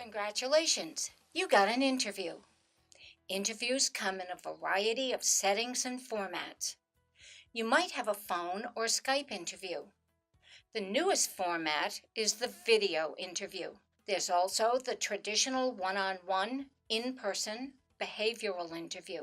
Congratulations, you got an interview. Interviews come in a variety of settings and formats. You might have a phone or Skype interview. The newest format is the video interview. There's also the traditional one-on-one, in-person, behavioral interview.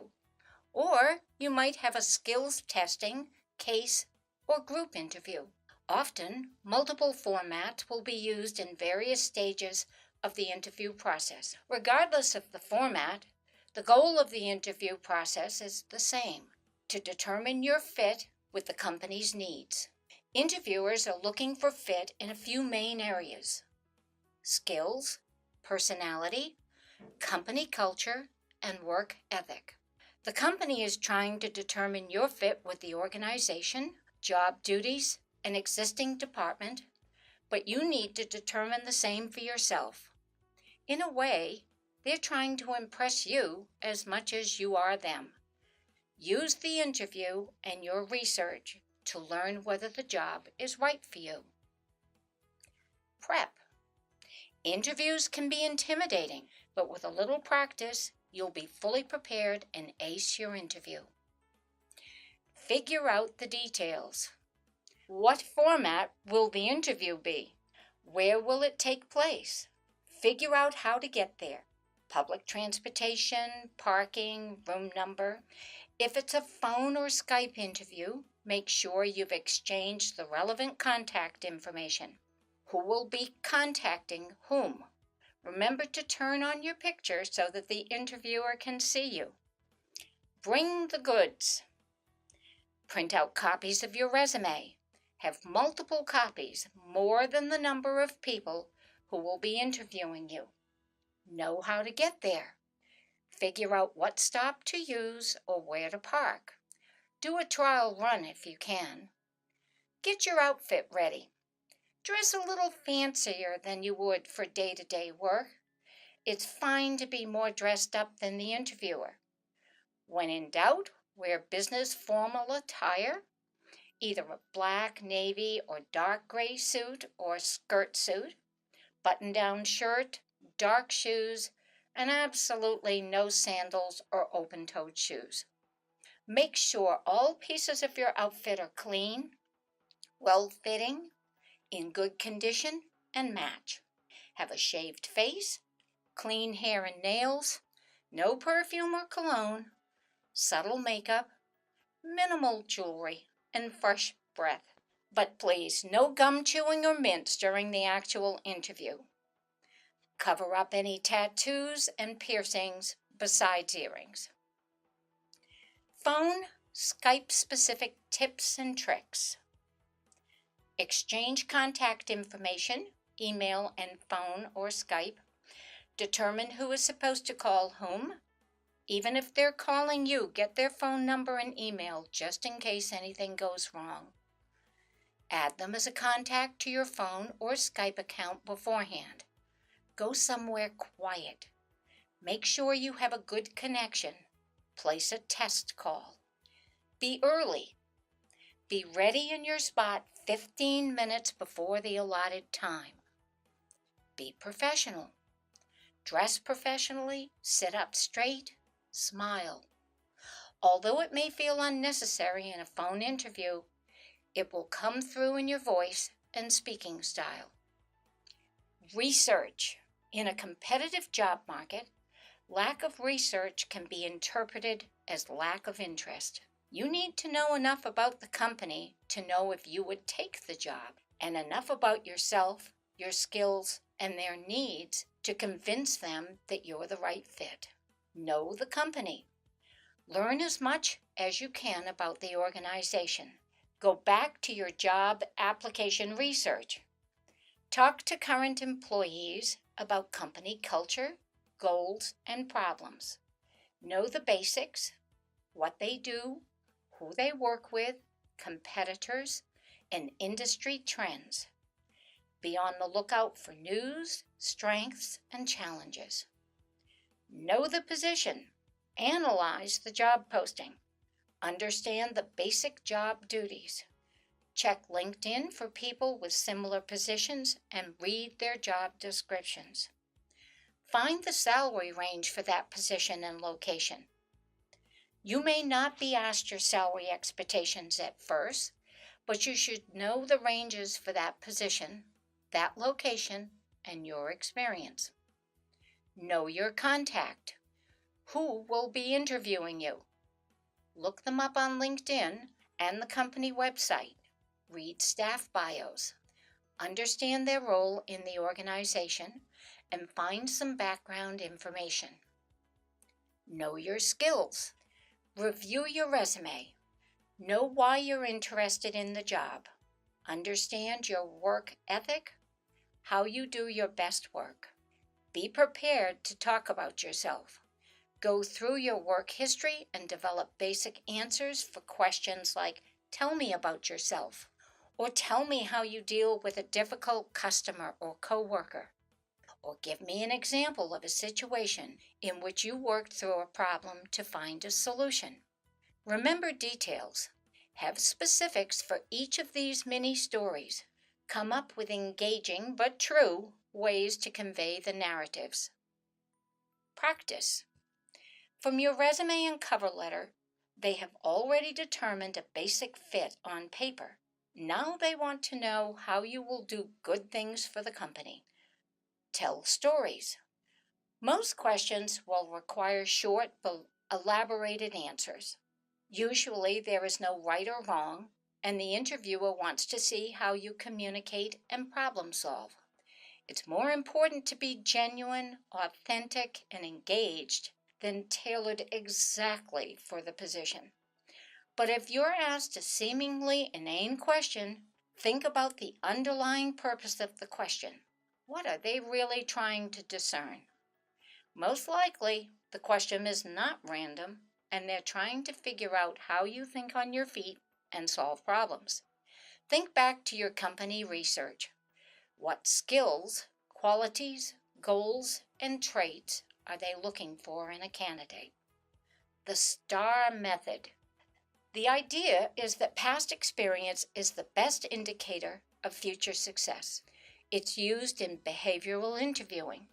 Or you might have a skills testing, case, or group interview. Often, multiple formats will be used in various stages of the interview process. Regardless of the format, the goal of the interview process is the same: to determine your fit with the company's needs. Interviewers are looking for fit in a few main areas: skills, personality, company culture, and work ethic. The company is trying to determine your fit with the organization, job duties, an existing department, but you need to determine the same for yourself. In a way, they're trying to impress you as much as you are them. Use the interview and your research to learn whether the job is right for you. Prep. Interviews can be intimidating, but with a little practice, you'll be fully prepared and ace your interview. Figure out the details. What format will the interview be? Where will it take place? Figure out how to get there: public transportation, parking, room number. If it's a phone or Skype interview, make sure you've exchanged the relevant contact information. Who will be contacting whom? Remember to turn on your picture so that the interviewer can see you. Bring the goods. Print out copies of your resume. Have multiple copies, more than the number of people who will be interviewing you. Know how to get there. Figure out what stop to use or where to park. Do a trial run if you can. Get your outfit ready. Dress a little fancier than you would for day-to-day work. It's fine to be more dressed up than the interviewer. When in doubt, wear business formal attire, either a black, navy, or dark gray suit or skirt suit, button-down shirt, dark shoes, and absolutely no sandals or open-toed shoes. Make sure all pieces of your outfit are clean, well-fitting, in good condition, and match. Have a shaved face, clean hair and nails, no perfume or cologne, subtle makeup, minimal jewelry, and fresh breath. But please, no gum chewing or mints during the actual interview. Cover up any tattoos and piercings besides earrings. Phone, Skype-specific tips and tricks. Exchange contact information, email and phone or Skype. Determine who is supposed to call whom. Even if they're calling you, get their phone number and email just in case anything goes wrong. Add them as a contact to your phone or Skype account beforehand. Go somewhere quiet. Make sure you have a good connection. Place a test call. Be early. Be ready in your spot 15 minutes before the allotted time. Be professional. Dress professionally, sit up straight, smile. Although it may feel unnecessary in a phone interview, it will come through in your voice and speaking style. Research. In a competitive job market, lack of research can be interpreted as lack of interest. You need to know enough about the company to know if you would take the job, and enough about yourself, your skills, and their needs to convince them that you're the right fit. Know the company. Learn as much as you can about the organization. Go back to your job application research. Talk to current employees about company culture, goals, and problems. Know the basics, what they do, who they work with, competitors, and industry trends. Be on the lookout for news, strengths, and challenges. Know the position. Analyze the job posting. Understand the basic job duties. Check LinkedIn for people with similar positions and read their job descriptions. Find the salary range for that position and location. You may not be asked your salary expectations at first, but you should know the ranges for that position, that location, and your experience. Know your contact. Who will be interviewing you? Look them up on LinkedIn and the company website. Read staff bios. Understand their role in the organization and find some background information. Know your skills. Review your resume. Know why you're interested in the job. Understand your work ethic, how you do your best work. Be prepared to talk about yourself. Go through your work history and develop basic answers for questions like, tell me about yourself, or tell me how you deal with a difficult customer or coworker, or give me an example of a situation in which you worked through a problem to find a solution. Remember details. Have specifics for each of these mini stories. Come up with engaging but true ways to convey the narratives. Practice. From your resume and cover letter, they have already determined a basic fit on paper. Now they want to know how you will do good things for the company. Tell stories. Most questions will require short but elaborated answers. Usually there is no right or wrong, and the interviewer wants to see how you communicate and problem solve. It's more important to be genuine, authentic, and engaged than tailored exactly for the position. But if you're asked a seemingly inane question, think about the underlying purpose of the question. What are they really trying to discern? Most likely, the question is not random, and they're trying to figure out how you think on your feet and solve problems. Think back to your company research. What skills, qualities, goals, and traits are they looking for in a candidate? The STAR method. The idea is that past experience is the best indicator of future success. It's used in behavioral interviewing.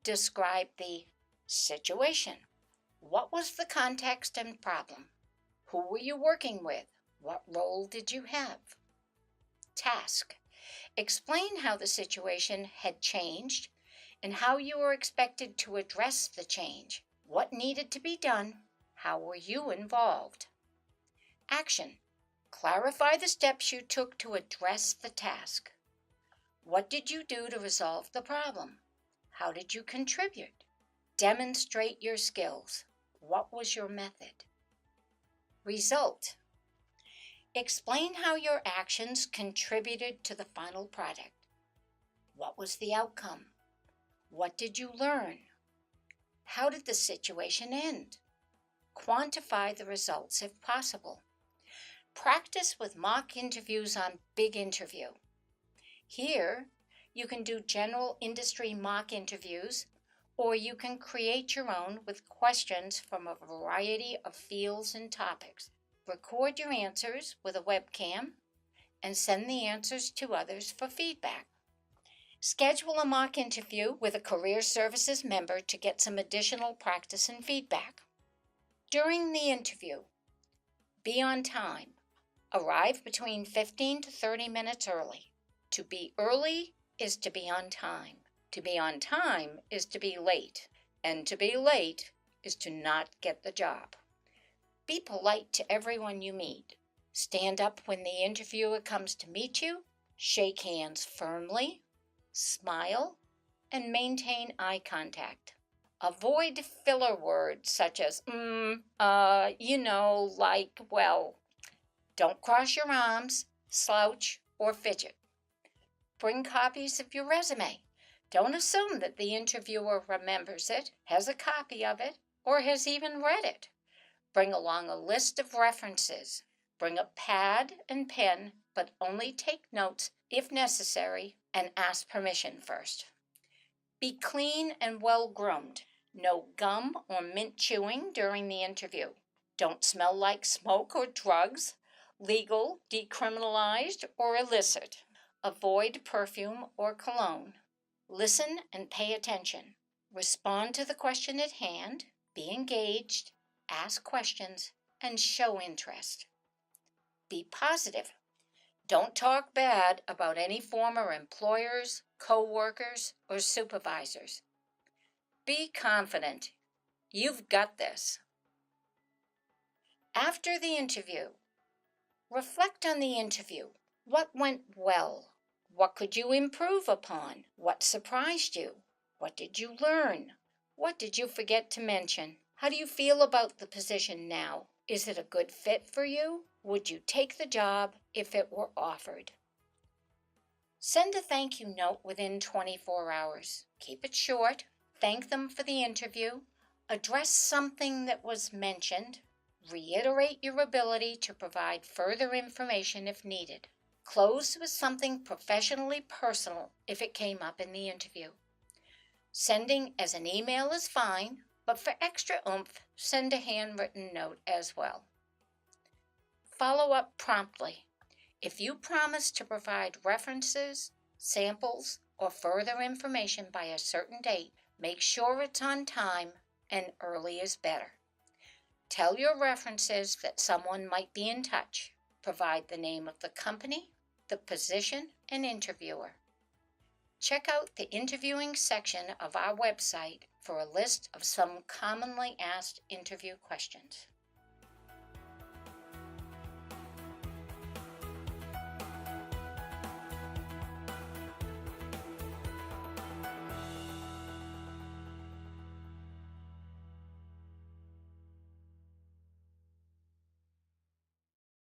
Describe the situation. What was the context and problem? Who were you working with? What role did you have? Task. Explain how the situation had changed and how you were expected to address the change. What needed to be done? How were you involved? Action. Clarify the steps you took to address the task. What did you do to resolve the problem? How did you contribute? Demonstrate your skills. What was your method? Result. Explain how your actions contributed to the final product. What was the outcome? What did you learn? How did the situation end? Quantify the results if possible. Practice with mock interviews on Big Interview. Here, you can do general industry mock interviews, or you can create your own with questions from a variety of fields and topics. Record your answers with a webcam and send the answers to others for feedback. Schedule a mock interview with a career services member to get some additional practice and feedback. During the interview, be on time. Arrive between 15 to 30 minutes early. To be early is to be on time. To be on time is to be late. And to be late is to not get the job. Be polite to everyone you meet. Stand up when the interviewer comes to meet you. Shake hands firmly. Smile. And maintain eye contact. Avoid filler words such as, like, well. Don't cross your arms, slouch, or fidget. Bring copies of your resume. Don't assume that the interviewer remembers it, has a copy of it, or has even read it. Bring along a list of references. Bring a pad and pen, but only take notes if necessary, and ask permission first. Be clean and well-groomed. No gum or mint chewing during the interview. Don't smell like smoke or drugs, legal, decriminalized, or illicit. Avoid perfume or cologne. Listen and pay attention. Respond to the question at hand, be engaged, ask questions, and show interest. Be positive. Don't talk bad about any former employers, co-workers, or supervisors. Be confident. You've got this. After the interview, reflect on the interview. What went well? What could you improve upon? What surprised you? What did you learn? What did you forget to mention? How do you feel about the position now? Is it a good fit for you? Would you take the job if it were offered? Send a thank you note within 24 hours. Keep it short. Thank them for the interview. Address something that was mentioned. Reiterate your ability to provide further information if needed. Close with something professionally personal if it came up in the interview. Sending as an email is fine, but for extra oomph, send a handwritten note as well. Follow up promptly. If you promise to provide references, samples, or further information by a certain date, make sure it's on time, and early is better. Tell your references that someone might be in touch. Provide the name of the company, the position, and interviewer. Check out the interviewing section of our website for a list of some commonly asked interview questions.